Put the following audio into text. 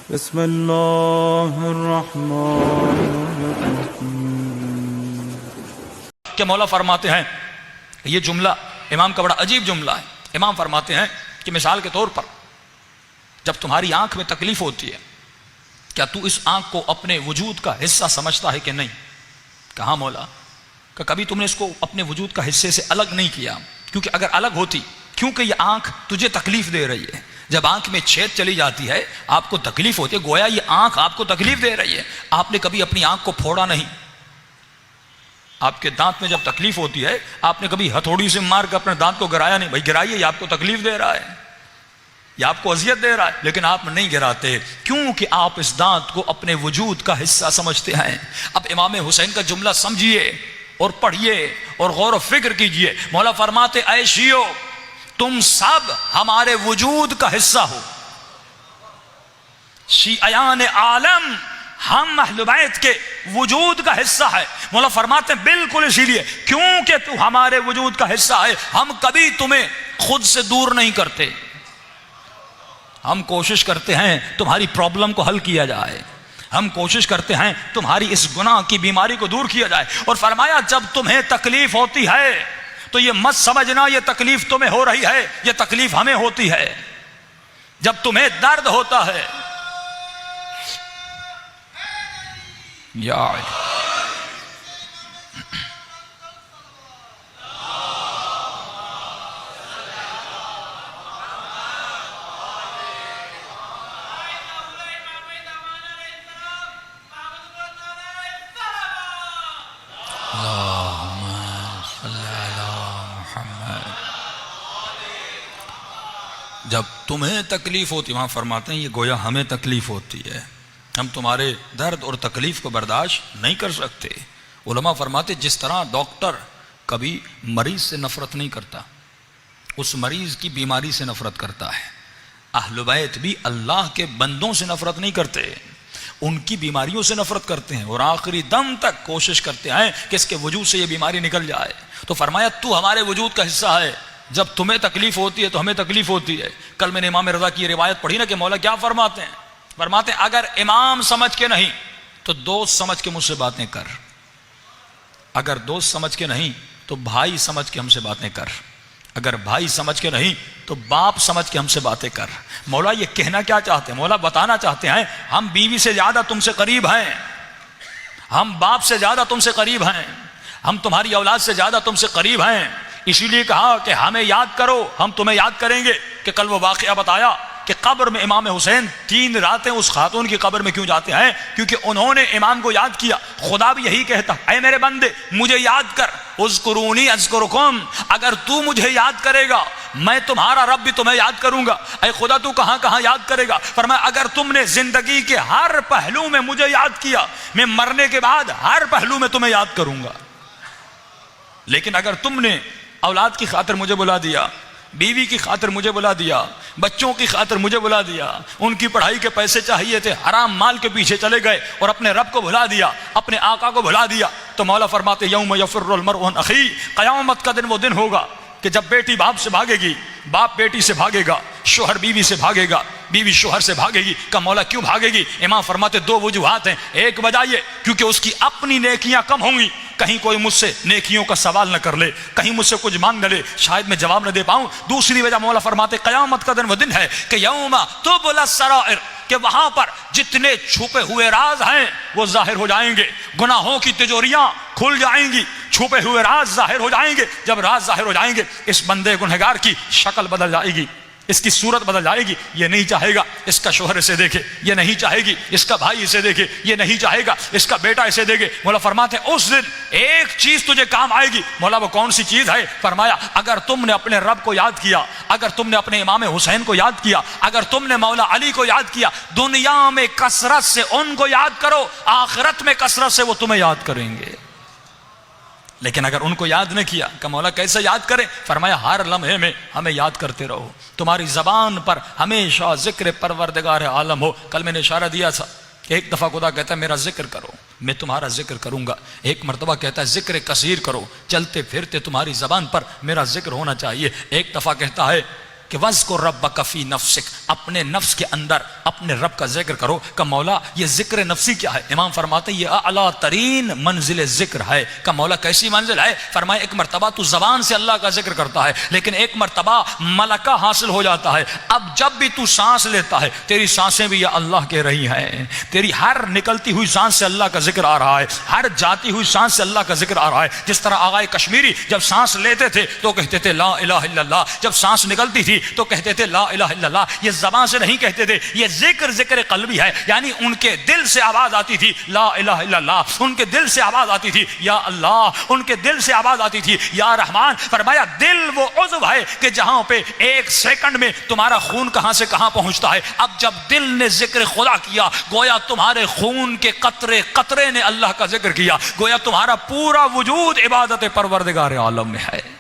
बिस्मिल्लाहिर्रहमानिर्रहीम। कि मौला फरमाते हैं, ये जुमला इमाम का बड़ा अजीब जुमला है। इमाम फरमाते हैं कि मिसाल के तौर पर जब तुम्हारी आंख में तकलीफ होती है, क्या तू इस आंख को अपने वजूद का हिस्सा समझता है कि नहीं? कहा मौला कि कभी तुमने इसको अपने वजूद का हिस्से से अलग नहीं किया, क्योंकि अगर अलग होती, क्योंकि ये आंख तुझे तकलीफ दे रही है। जब आंख में छेद चली जाती है आपको तकलीफ होती है, गोया ये आंख आपको तकलीफ दे रही है। आपने कभी अपनी आंख को फोड़ा नहीं। आपके दांत में जब तकलीफ होती है आपने कभी हथौड़ी से मार कर अपने दांत को गिराया नहीं, भाई गिराइए, ये आपको तकलीफ दे रहा है, ये आपको अजियत दे रहा है, लेकिन आप नहीं गिराते क्योंकि आप इस दांत को अपने वजूद का हिस्सा समझते हैं। अब इमाम हुसैन का जुमला समझिए और पढ़िए और गौर फिक्र कीजिए। मौला फरमाते, ऐ शियो तुम सब हमारे वजूद का हिस्सा हो। शियान आलम हम अहले बैत के वजूद का हिस्सा है। मौला फरमाते हैं बिल्कुल इसीलिए क्योंकि तू हमारे वजूद का हिस्सा है, हम कभी तुम्हें खुद से दूर नहीं करते। हम कोशिश करते हैं तुम्हारी प्रॉब्लम को हल किया जाए, हम कोशिश करते हैं तुम्हारी इस गुनाह की बीमारी को दूर किया जाए। और फरमाया जब तुम्हें तकलीफ होती है तो ये मत समझना ये तकलीफ तुम्हें हो रही है, ये तकलीफ हमें होती है। जब तुम्हें दर्द होता है यार जब तुम्हें तकलीफ होती, वहां फरमाते हैं ये गोया हमें तकलीफ होती है, हम तुम्हारे दर्द और तकलीफ को बर्दाश्त नहीं कर सकते। उलमा फरमाते जिस तरह डॉक्टर कभी मरीज से नफरत नहीं करता, उस मरीज की बीमारी से नफरत करता है, अहले बैत भी अल्लाह के बंदों से नफरत नहीं करते, उनकी बीमारियों से नफरत करते हैं और आखिरी दम तक कोशिश करते हैं कि इसके वजूद से ये बीमारी निकल जाए। तो फरमाया तू हमारे वजूद का हिस्सा है, जब तुम्हें तकलीफ होती है तो हमें तकलीफ होती है। कल मैंने इमाम रज़ा की रिवायत पढ़ी ना कि मौला क्या फरमाते हैं, फरमाते हैं अगर इमाम समझ के नहीं तो दोस्त समझ के मुझसे बातें कर, अगर दोस्त समझ के नहीं तो भाई समझ के हमसे बातें कर, अगर भाई समझ के नहीं तो बाप समझ के हमसे बातें कर। मौला ये कहना क्या चाहते हैं? मौला बताना चाहते हैं हम बीवी से ज्यादा तुमसे करीब हैं, हम बाप से ज्यादा तुमसे करीब हैं, हम तुम्हारी औलाद से ज्यादा तुमसे करीब हैं, इसीलिए कहा कि हमें याद करो, हम तुम्हें याद करेंगे। कि कल वो वाकया बताया कि कब्र में इमाम हुसैन 3 रातें उस खातून की कब्र में क्यों जाते हैं? क्योंकि उन्होंने इमाम को याद किया। खुदा भी यही कहता है, ऐ मेरे बंदे मुझे याद कर, उज़्कुरूनी अज़्कुरुकुम, अगर तू मुझे याद करेगा मैं तुम्हारा रब भी तुम्हें याद करूंगा। ऐ खुदा तू कहां कहां याद करेगा? फरमाया अगर तुमने जिंदगी के हर पहलू में मुझे याद किया, मैं मरने के बाद हर पहलू में तुम्हें याद करूंगा। लेकिन अगर तुमने औलाद की खातिर मुझे बुला दिया, बीवी की खातिर मुझे बुला दिया, बच्चों की खातिर मुझे बुला दिया, उनकी पढ़ाई के पैसे चाहिए थे, हराम माल के पीछे चले गए और अपने रब को भुला दिया, अपने आका को भुला दिया, तो मौला फरमाते यौम यफिर्रुल मरउ अन अखी, क़यामत का दिन वो दिन होगा कि जब बेटी बाप से भागेगी, बाप बेटी से भागेगा, शोहर बीवी से भागेगा, बीवी शोहर से भागेगी। का मौला क्यों भागेगी? इमाम फरमाते 2 वजूहात हैं। एक वजह ये क्योंकि उसकी अपनी नेकियां कम होंगी, कहीं कोई मुझसे नेकियों का सवाल न कर ले, कहीं मुझसे कुछ मांग न ले, शायद मैं जवाब न दे पाऊं। दूसरी वजह मौला फरमाते क़यामत का दिन वो दिन है कि यौमा तुबला सराइर, कि वहां पर जितने छुपे हुए राज हैं वो जाहिर हो जाएंगे, गुनाहों की तिजोरियां खुल जाएंगी, छुपे हुए राज जाहिर हो जाएंगे। जब राज जाहिर हो जाएंगे इस बंदे गुनहगार की शक्ल बदल जाएगी, इसकी सूरत बदल जाएगी। ये नहीं चाहेगा इसका शोहर इसे देखे, ये नहीं चाहेगी इसका भाई इसे देखे, ये नहीं चाहेगा इसका बेटा इसे देखे। मौला फरमाते हैं उस दिन एक चीज तुझे काम आएगी। मौला वो कौन सी चीज है? फरमाया अगर तुमने अपने रब को याद किया, अगर तुमने अपने इमाम हुसैन को याद किया, अगर तुमने मौला अली को याद किया, दुनिया में कसरत से उनको याद करो, आखिरत में कसरत से वो तुम्हें याद करेंगे। लेकिन अगर उनको याद नहीं किया, का मौला कैसे याद करें? फरमाया हर लम्हे में हमें याद करते रहो, तुम्हारी जबान पर हमेशा जिक्र परवरदिगार आलम हो। कल मैंने इशारा दिया था कि एक दफा खुदा कहता है मेरा जिक्र करो, मैं तुम्हारा जिक्र करूंगा। एक मरतबा कहता है जिक्र कसीर करो, चलते फिरते तुम्हारी जबान पर मेरा जिक्र होना चाहिए। एक दफा कहता है कि वज़्कुर रब्बक फी नफ्सिक, अपने नफ्स के अंदर अपने रब का जिक्र करो। का मौला ये जिक्र नफ्सी क्या है? इमाम फरमाते ये आला तरीन मंजिल जिक्र है। का मौला कैसी मंजिल है? फरमाए एक मर्तबा तू जबान से अल्लाह का जिक्र करता है, लेकिन एक मर्तबा मलका हासिल हो जाता है। अब जब भी तू सांस लेता है तेरी सांसें भी या अल्लाह कह रही हैं, तेरी हर निकलती हुई सांस से अल्लाह का जिक्र आ रहा है, हर जाती हुई सांस से अल्लाह का जिक्र आ रहा है। जिस तरह आगाए कश्मीरी जब सांस लेते थे तो कहते थे ला इलाहा इल्लल्लाह, जब सांस निकलती थी तो कहते थे ला इलाहा इल्लल्लाह। ये ज़बान से नहीं कहते थे, ये जिक्र क़ल्बी है, यानी उनके दिल से आवाज आती थी ला इलाहा इल्लल्लाह, उनके दिल से आवाज आती थी या अल्लाह, उनके दिल से आवाज आती थी या रहमान। फरमाया दिल वो उज़्व है कि जहां पे एक सेकंड में तुम्हारा खून कहां से कहां पहुंचता है। अब जब दिल ने जिक्र खुदा किया, गोया तुम्हारे खून के कतरे कतरे ने अल्लाह का जिक्र किया, गोया तुम्हारा पूरा वजूद इबादत परवरदिगार आलम में है।